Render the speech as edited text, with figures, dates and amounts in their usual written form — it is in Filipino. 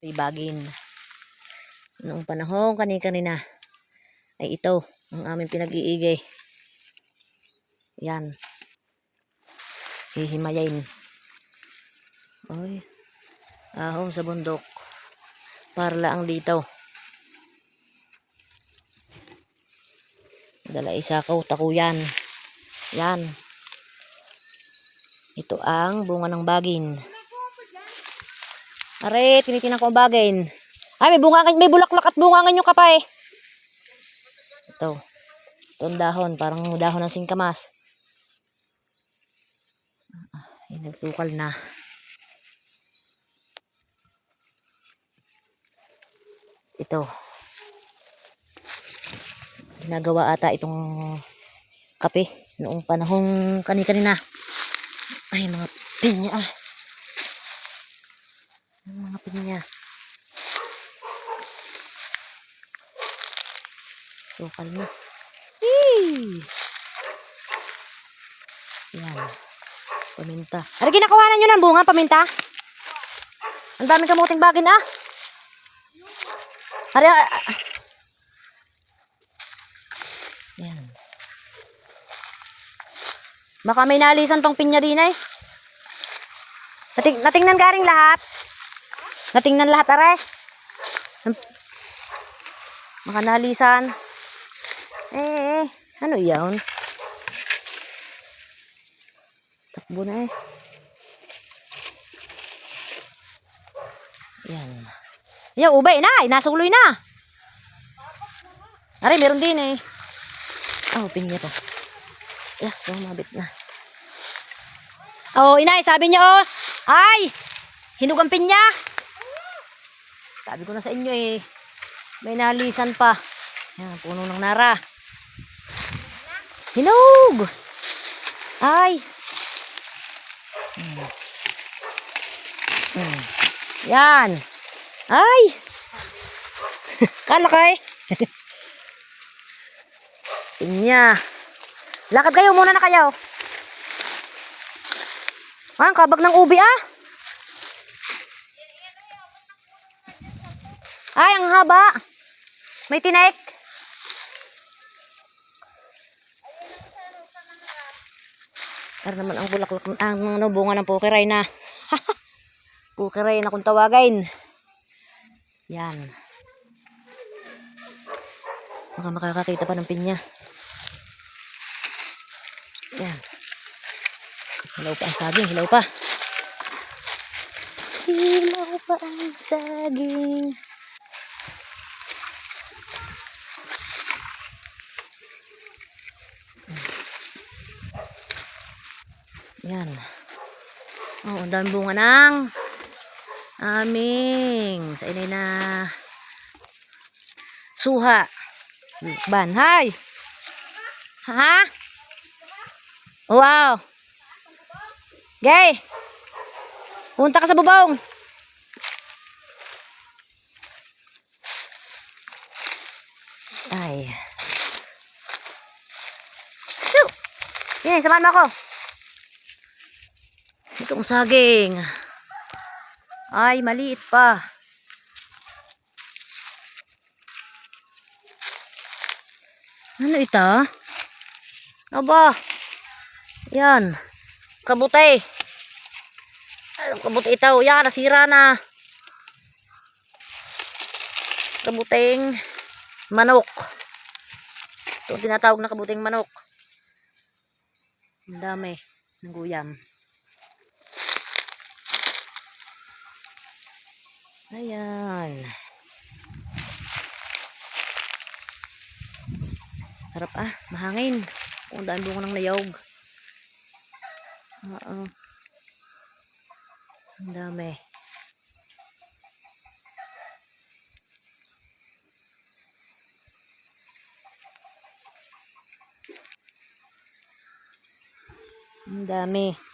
Ibagin. Noong panahon kanina ay ito ang aming pinag-iigay. Yan. Hihimayin. Oy. Ahong sa bundok. Para lang dito. Dala isa ko, takuyan. Yan. Ito ang bunga ng bagin. Are, tinitingnan ko ang bagin. Ay, may bunga, may bulaklak at bunga yung kapay. Ito. Itong dahon, parang dahon ng singkamas. Ay, nagsukal na. Ito. Ginagawa ata itong kape noong panahong kanina. Ay, mga pinya ah. Mga pinya. Sukal na. Hee! Yan. Paminta. Ari, ginakuhanan nyo ng bunga, paminta? Ang daming kamuting bagin ah. Ari, yan. Baka may nalisan tong pinya din eh. Natingnan ka rin lahat. Natingnan lahat, are. Baka nalisan. Ano yun? Takbo na eh. Yan. Yan, ubay na. Nasuloy na. Are, meron din eh. Oh, pinya to. Sumabit na. Oh, inay, sabi niyo oh. Ay! Hinug ang pinya. Sabi ko na sa inyo eh. May nalisan pa. Yan, puno ng nara. Hinug! Ay! Yan! Ay! Kala kay? Pinya. Lakad kayo, muna na kayo. Ang kabag ng ubi ah. Ay, ang haba. May tinek. Pero naman ang bulaklak, ang bunga ng pukiray na. Pukiray na kung tawagin. Yan. Baka makakakita pa ng pinya. Yan. Hilaw pa ang saging, hilaw pa. Hilaw pa ang saging. Yan. Oh, ang daming bunga ng aming sa inay na suha. Banhay. Ha? Wow. Gay. Punta ka sa bubong. Ay. Yan, samahan mo ako. Itong saging. Ay, maliit pa. Ano ito? Aba. Yan. Kabutay. Anong kabutay ito? Yan, nasira na. Kabuteng manok. Ito tinatawag na kabuteng manok. Ang dami ng guyam. Ayan. Sarap ah, mahangin. Ang dami bunga ng niyog. Oo. Ang dami. Ang dami.